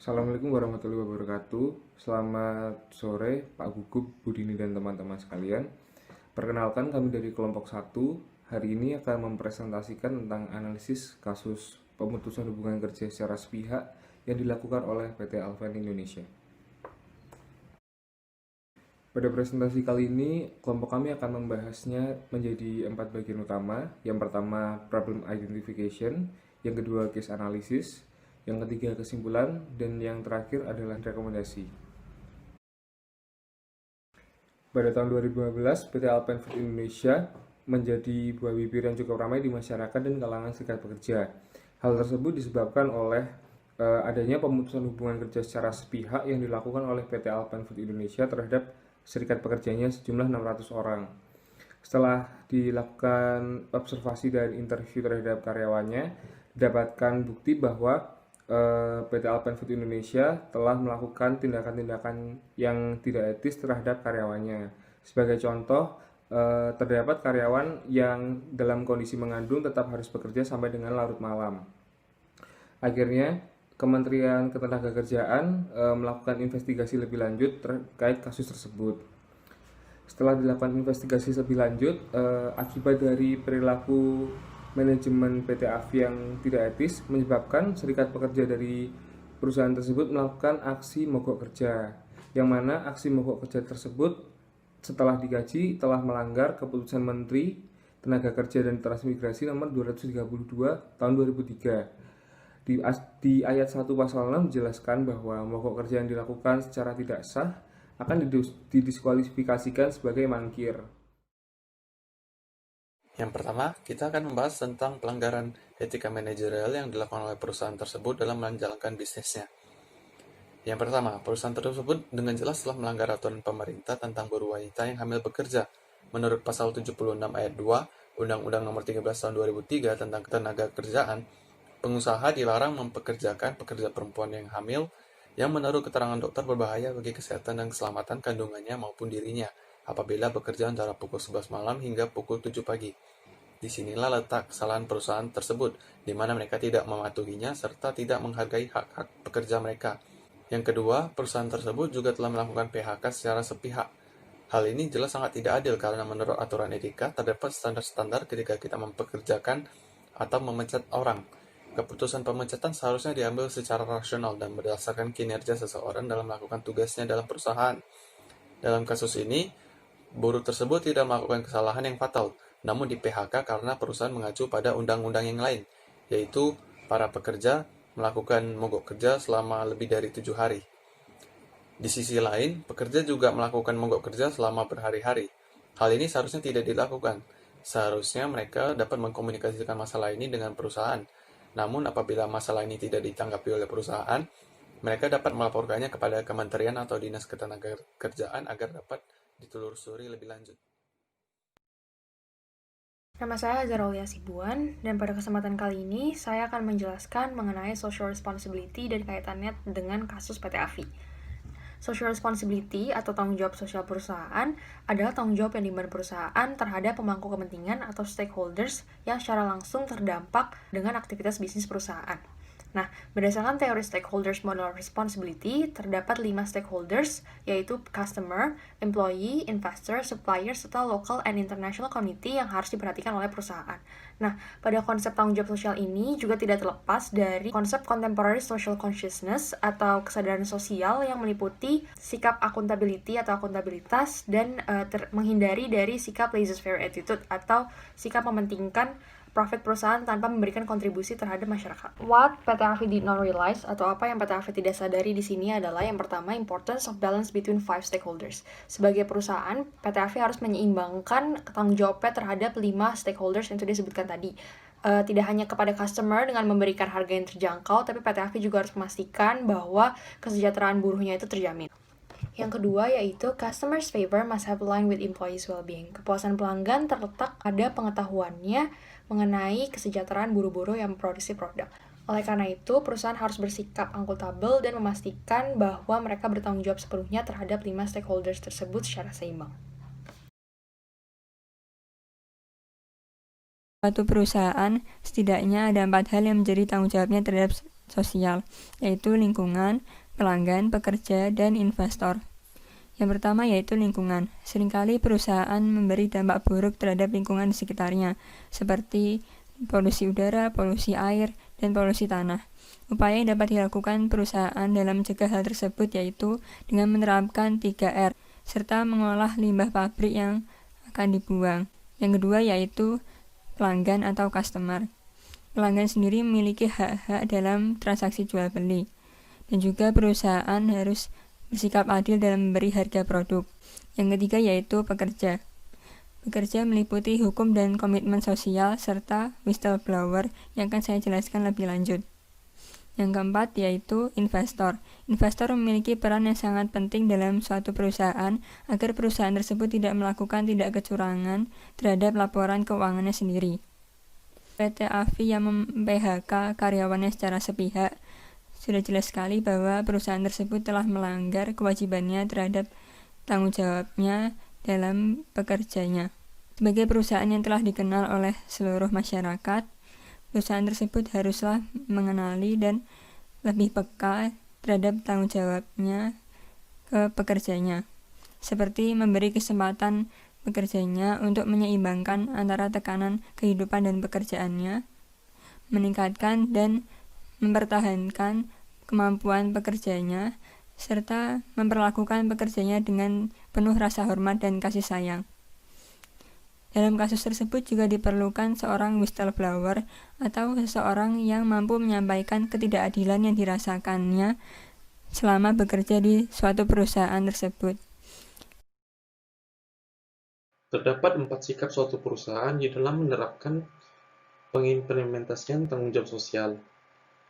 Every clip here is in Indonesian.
Assalamualaikum warahmatullahi wabarakatuh. Selamat sore Pak Gugup, Bu Dini dan teman-teman sekalian. Perkenalkan kami dari kelompok 1. Hari ini akan mempresentasikan tentang analisis kasus pemutusan hubungan kerja secara sepihak yang dilakukan oleh PT Alfen Indonesia. Pada presentasi kali ini, kelompok kami akan membahasnya menjadi 4 bagian utama. Yang pertama, problem identification. Yang kedua, case analysis. Yang ketiga, kesimpulan. Dan yang terakhir adalah rekomendasi. Pada tahun 2015, PT Alpen Food Indonesia menjadi buah bibir yang cukup ramai di masyarakat dan kalangan serikat pekerja. Hal tersebut disebabkan oleh adanya pemutusan hubungan kerja secara sepihak yang dilakukan oleh PT Alpen Food Indonesia terhadap serikat pekerjanya sejumlah 600 orang. Setelah dilakukan observasi dan interview terhadap karyawannya, didapatkan bukti bahwa PT Alpen Food Indonesia telah melakukan tindakan-tindakan yang tidak etis terhadap karyawannya. Sebagai contoh, terdapat karyawan yang dalam kondisi mengandung tetap harus bekerja sampai dengan larut malam. Akhirnya, Kementerian Ketenagakerjaan melakukan investigasi lebih lanjut terkait kasus tersebut. Setelah dilakukan investigasi lebih lanjut, akibat dari perilaku manajemen PT AFI yang tidak etis menyebabkan serikat pekerja dari perusahaan tersebut melakukan aksi mogok kerja, yang mana aksi mogok kerja tersebut setelah digaji telah melanggar keputusan Menteri Tenaga Kerja dan Transmigrasi nomor 232 tahun 2003. Di ayat 1 pasal 6 dijelaskan bahwa mogok kerja yang dilakukan secara tidak sah akan didiskualifikasikan sebagai mangkir. Yang pertama, kita akan membahas tentang pelanggaran etika manajerial yang dilakukan oleh perusahaan tersebut dalam menjalankan bisnisnya. Yang pertama, perusahaan tersebut dengan jelas telah melanggar aturan pemerintah tentang buruh wanita yang hamil bekerja. Menurut pasal 76 ayat 2 Undang-Undang Nomor 13 Tahun 2003 tentang Ketenagakerjaan, pengusaha dilarang mempekerjakan pekerja perempuan yang hamil yang menurut keterangan dokter berbahaya bagi kesehatan dan keselamatan kandungannya maupun dirinya apabila bekerja antara pukul 11 malam hingga pukul 7 pagi. Disinilah letak kesalahan perusahaan tersebut, di mana mereka tidak mematuhinya serta tidak menghargai hak-hak pekerja mereka. Yang kedua, perusahaan tersebut juga telah melakukan PHK secara sepihak. Hal ini jelas sangat tidak adil karena menurut aturan etika terdapat standar-standar ketika kita mempekerjakan atau memecat orang. Keputusan pemecatan seharusnya diambil secara rasional dan berdasarkan kinerja seseorang dalam melakukan tugasnya dalam perusahaan. Dalam kasus ini, buruh tersebut tidak melakukan kesalahan yang fatal, namun di PHK karena perusahaan mengacu pada undang-undang yang lain, yaitu para pekerja melakukan mogok kerja selama lebih dari 7 hari. Di sisi lain, pekerja juga melakukan mogok kerja selama berhari-hari. Hal ini seharusnya tidak dilakukan. Seharusnya mereka dapat mengkomunikasikan masalah ini dengan perusahaan. Namun apabila masalah ini tidak ditanggapi oleh perusahaan, mereka dapat melaporkannya kepada kementerian atau dinas ketenagakerjaan agar dapat ditelusuri lebih lanjut. Nama saya Azharolia Sibuan, dan pada kesempatan kali ini saya akan menjelaskan mengenai social responsibility dan kaitannya dengan kasus PT AFI. Social responsibility atau tanggung jawab sosial perusahaan adalah tanggung jawab yang dimana perusahaan terhadap pemangku kepentingan atau stakeholders yang secara langsung terdampak dengan aktivitas bisnis perusahaan. Nah, berdasarkan teori stakeholders model responsibility, terdapat 5 stakeholders, yaitu customer, employee, investor, supplier, serta local and international community yang harus diperhatikan oleh perusahaan. Nah, pada konsep tanggung jawab sosial ini juga tidak terlepas dari konsep contemporary social consciousness atau kesadaran sosial yang meliputi sikap accountability atau akuntabilitas dan menghindari dari sikap laissez-faire attitude atau sikap mementingkan profit perusahaan tanpa memberikan kontribusi terhadap masyarakat. What PT AFI did not realize atau apa yang PT AFI tidak sadari di sini adalah yang pertama, importance of balance between 5 stakeholders. Sebagai perusahaan, PT AFI harus menyeimbangkan tanggung jawabnya terhadap 5 stakeholders yang sudah disebutkan tadi. Tidak hanya kepada customer dengan memberikan harga yang terjangkau, tapi PT AFI juga harus memastikan bahwa kesejahteraan buruhnya itu terjamin. Yang kedua yaitu customers' favor must have aligned with employees' well-being. Kepuasan pelanggan terletak pada pengetahuannya mengenai kesejahteraan buruh-buruh yang memproduksi produk. Oleh karena itu, perusahaan harus bersikap akuntabel dan memastikan bahwa mereka bertanggung jawab sepenuhnya terhadap 5 stakeholders tersebut secara seimbang. Suatu perusahaan, setidaknya ada 4 hal yang menjadi tanggung jawabnya terhadap sosial, yaitu lingkungan, pelanggan, pekerja, dan investor. Yang pertama yaitu lingkungan. Seringkali perusahaan memberi dampak buruk terhadap lingkungan di sekitarnya, seperti polusi udara, polusi air, dan polusi tanah. Upaya yang dapat dilakukan perusahaan dalam mencegah hal tersebut yaitu dengan menerapkan 3R, serta mengolah limbah pabrik yang akan dibuang. Yang kedua yaitu pelanggan atau customer. Pelanggan sendiri memiliki hak-hak dalam transaksi jual beli, dan juga perusahaan harus bersikap adil dalam memberi harga produk. Yang ketiga yaitu pekerja. Pekerja meliputi hukum dan komitmen sosial serta whistleblower yang akan saya jelaskan lebih lanjut. Yang keempat yaitu investor. Investor memiliki peran yang sangat penting dalam suatu perusahaan agar perusahaan tersebut tidak melakukan tindak kecurangan terhadap laporan keuangannya sendiri. PT AFI yang mem-PHK karyawannya secara sepihak, sudah jelas sekali bahwa perusahaan tersebut telah melanggar kewajibannya terhadap tanggung jawabnya dalam pekerjanya. Sebagai perusahaan yang telah dikenal oleh seluruh masyarakat, perusahaan tersebut haruslah mengenali dan lebih peka terhadap tanggung jawabnya ke pekerjanya, seperti memberi kesempatan pekerjanya untuk menyeimbangkan antara tekanan kehidupan dan pekerjaannya, meningkatkan dan mempertahankan kemampuan pekerjanya, serta memperlakukan pekerjanya dengan penuh rasa hormat dan kasih sayang. Dalam kasus tersebut juga diperlukan seorang whistleblower atau seseorang yang mampu menyampaikan ketidakadilan yang dirasakannya selama bekerja di suatu perusahaan tersebut. Terdapat 4 sikap suatu perusahaan di dalam menerapkan pengimplementasian tanggung jawab sosial,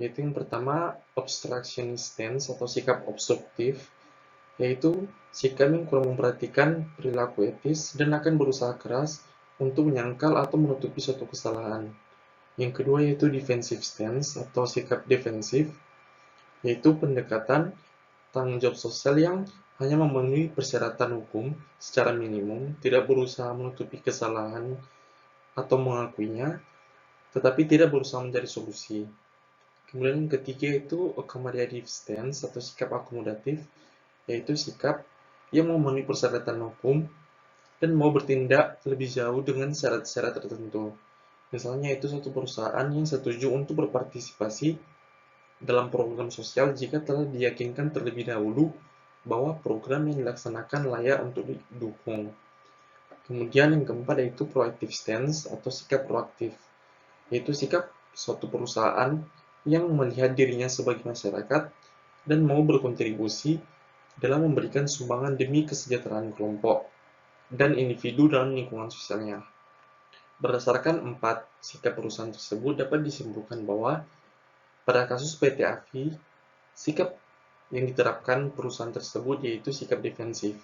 yaitu yang pertama obstructionist stance atau sikap obstruktif, yaitu sikap yang kurang memperhatikan perilaku etis dan akan berusaha keras untuk menyangkal atau menutupi suatu kesalahan. Yang kedua yaitu defensive stance atau sikap defensif, yaitu pendekatan tanggung jawab sosial yang hanya memenuhi persyaratan hukum secara minimum, tidak berusaha menutupi kesalahan atau mengakuinya, tetapi tidak berusaha mencari solusi. Kemudian yang ketiga yaitu accommodative stance atau sikap akomodatif, yaitu sikap yang memenuhi persyaratan hukum dan mau bertindak lebih jauh dengan syarat-syarat tertentu. Misalnya itu suatu perusahaan yang setuju untuk berpartisipasi dalam program sosial jika telah diyakinkan terlebih dahulu bahwa program yang dilaksanakan layak untuk didukung. Kemudian yang keempat yaitu proactive stance atau sikap proaktif, yaitu sikap suatu perusahaan yang melihat dirinya sebagai masyarakat dan mau berkontribusi dalam memberikan sumbangan demi kesejahteraan kelompok dan individu dalam lingkungan sosialnya. Berdasarkan 4 sikap perusahaan tersebut dapat disimpulkan bahwa pada kasus PT AFI, sikap yang diterapkan perusahaan tersebut yaitu sikap defensif,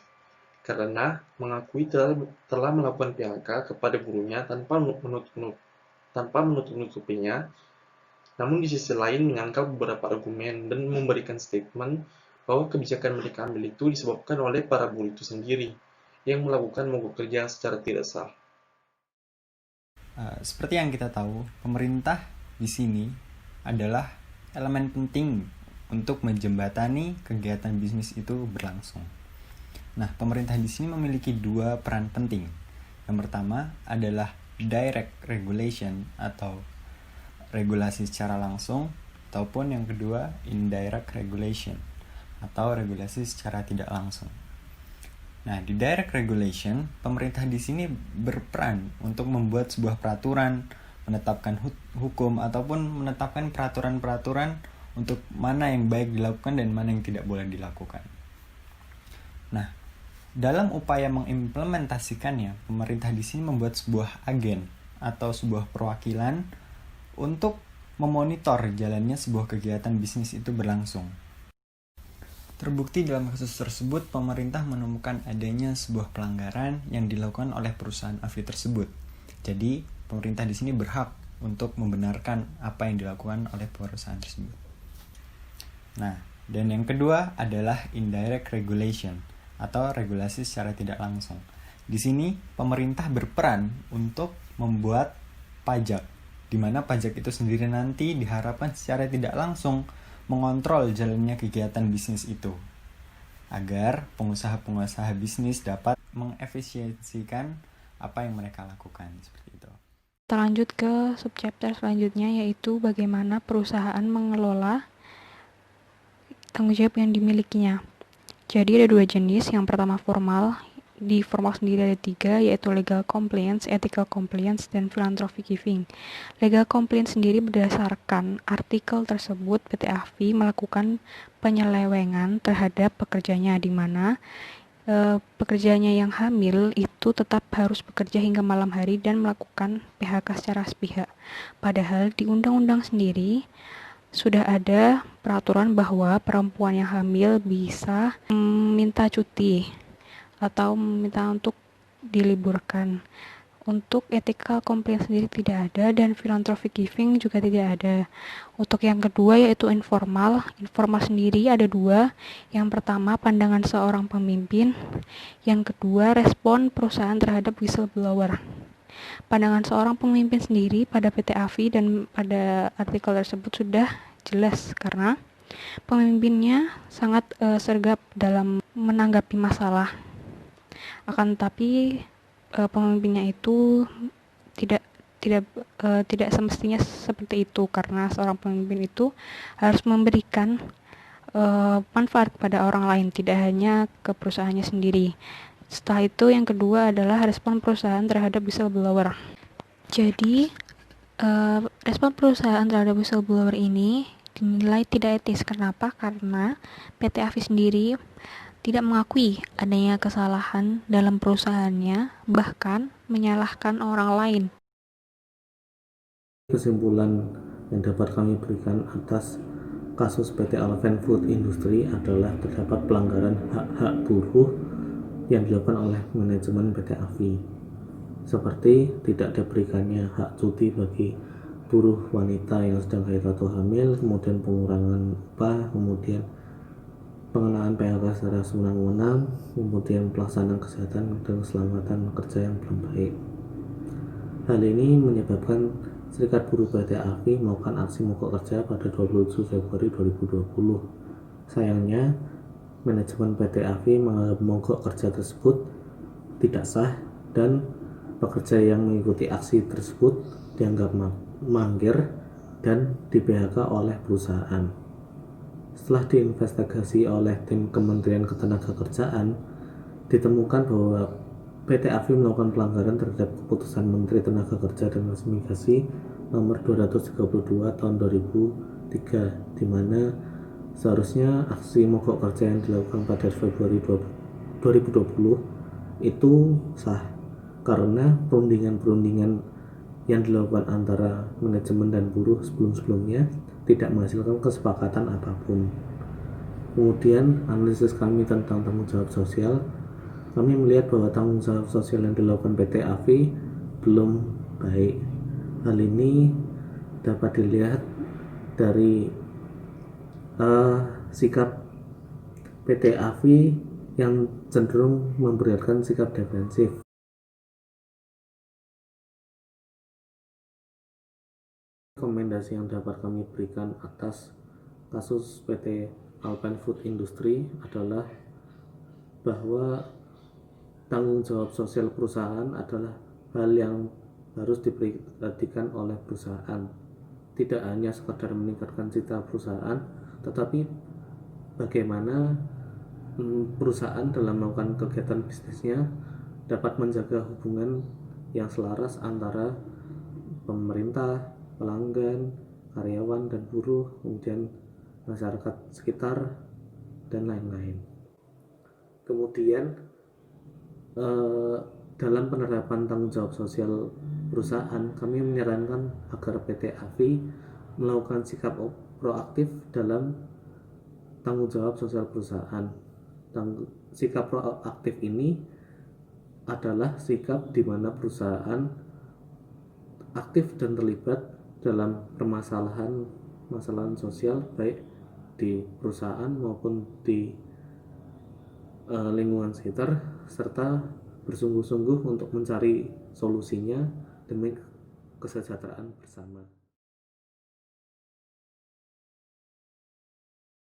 karena mengakui telah melakukan PHK kepada buruhnya tanpa menutup-nutupinya, namun di sisi lain menyangkal beberapa argumen dan memberikan statement bahwa kebijakan mereka ambil itu disebabkan oleh para buruh itu sendiri yang melakukan mogok kerja secara tidak sah. Seperti yang kita tahu, pemerintah di sini adalah elemen penting untuk menjembatani kegiatan bisnis itu berlangsung. Nah, pemerintah di sini memiliki 2 peran penting. Yang pertama adalah direct regulation atau regulasi secara langsung, ataupun yang kedua indirect regulation atau regulasi secara tidak langsung. Nah, di direct regulation, pemerintah di sini berperan untuk membuat sebuah peraturan, menetapkan hukum ataupun menetapkan peraturan-peraturan untuk mana yang baik dilakukan dan mana yang tidak boleh dilakukan. Nah, dalam upaya mengimplementasikannya, pemerintah di sini membuat sebuah agen atau sebuah perwakilan untuk memonitor jalannya sebuah kegiatan bisnis itu berlangsung. Terbukti dalam kasus tersebut, pemerintah menemukan adanya sebuah pelanggaran yang dilakukan oleh perusahaan AFI tersebut. Jadi, pemerintah di sini berhak untuk membenarkan apa yang dilakukan oleh perusahaan tersebut. Nah, dan yang kedua adalah indirect regulation atau regulasi secara tidak langsung. Di sini pemerintah berperan untuk membuat pajak di mana pajak itu sendiri nanti diharapkan secara tidak langsung mengontrol jalannya kegiatan bisnis itu, agar pengusaha-pengusaha bisnis dapat mengefisiensikan apa yang mereka lakukan, seperti itu. Kita lanjut ke subchapter selanjutnya, yaitu bagaimana perusahaan mengelola tanggung jawab yang dimilikinya. Jadi ada dua jenis. Yang pertama formal. Di formal sendiri ada 3, yaitu legal compliance, ethical compliance, dan philanthropic giving. Legal compliance sendiri berdasarkan artikel tersebut, PT AFI melakukan penyelewengan terhadap pekerjanya, di mana pekerjanya yang hamil itu tetap harus bekerja hingga malam hari dan melakukan PHK secara sepihak. Padahal di undang-undang sendiri sudah ada peraturan bahwa perempuan yang hamil bisa minta cuti atau meminta untuk diliburkan. Untuk ethical compliance sendiri tidak ada, dan philanthropic giving juga tidak ada. Untuk yang kedua yaitu informal. Informal sendiri ada 2. Yang pertama pandangan seorang pemimpin. Yang kedua respon perusahaan terhadap whistleblower. Pandangan seorang pemimpin sendiri pada PT AFI dan pada artikel tersebut sudah jelas, karena pemimpinnya sangat sergap dalam menanggapi masalah. Akan tetapi pemimpinnya itu tidak semestinya seperti itu, karena seorang pemimpin itu harus memberikan manfaat kepada orang lain, tidak hanya ke perusahaannya sendiri. Setelah itu yang kedua adalah respon perusahaan terhadap whistleblower. Jadi respon perusahaan terhadap whistleblower ini dinilai tidak etis. Kenapa? Karena PT AFI sendiri tidak mengakui adanya kesalahan dalam perusahaannya, bahkan menyalahkan orang lain. Kesimpulan yang dapat kami berikan atas kasus PT Alpen Food Industry adalah terdapat pelanggaran hak-hak buruh yang dilakukan oleh manajemen PT AFI, seperti tidak diberikannya hak cuti bagi buruh wanita yang sedang haid atau hamil, kemudian pengurangan upah, kemudian pengenaan PHK secara sewenang-wenang, kemudian pelaksanaan kesehatan dan keselamatan kerja yang belum baik. Hal ini menyebabkan Serikat Buruh PT AFI melakukan aksi mogok kerja pada 27 Februari 2020. Sayangnya, manajemen PT AFI menganggap mogok kerja tersebut tidak sah dan pekerja yang mengikuti aksi tersebut dianggap mangkir dan di-PHK oleh perusahaan. Setelah diinvestigasi oleh tim Kementerian Ketenagakerjaan, ditemukan bahwa PT AFI melakukan pelanggaran terhadap keputusan Menteri Tenaga Kerja dan Transmigrasi nomor 232 tahun 2003, di mana seharusnya aksi mogok kerja yang dilakukan pada Februari 2020 itu sah, karena perundingan-perundingan yang dilakukan antara manajemen dan buruh sebelum-sebelumnya tidak menghasilkan kesepakatan apapun. Kemudian analisis kami tentang tanggung jawab sosial, kami melihat bahwa tanggung jawab sosial yang dilakukan PT AFI belum baik. Hal ini dapat dilihat dari sikap PT AFI yang cenderung memperlihatkan sikap defensif. Rekomendasi yang dapat kami berikan atas kasus PT Alpen Food Industry adalah bahwa tanggung jawab sosial perusahaan adalah hal yang harus diperhatikan oleh perusahaan. Tidak hanya sekadar meningkatkan citra perusahaan, tetapi bagaimana perusahaan dalam melakukan kegiatan bisnisnya dapat menjaga hubungan yang selaras antara pemerintah, pelanggan, karyawan dan buruh, kemudian masyarakat sekitar dan lain-lain. Kemudian dalam penerapan tanggung jawab sosial perusahaan, kami menyarankan agar PT AFI melakukan sikap proaktif dalam tanggung jawab sosial perusahaan. Sikap proaktif ini adalah sikap di mana perusahaan aktif dan terlibat dalam permasalahan sosial, baik di perusahaan maupun di lingkungan sekitar, serta bersungguh-sungguh untuk mencari solusinya demi kesejahteraan bersama.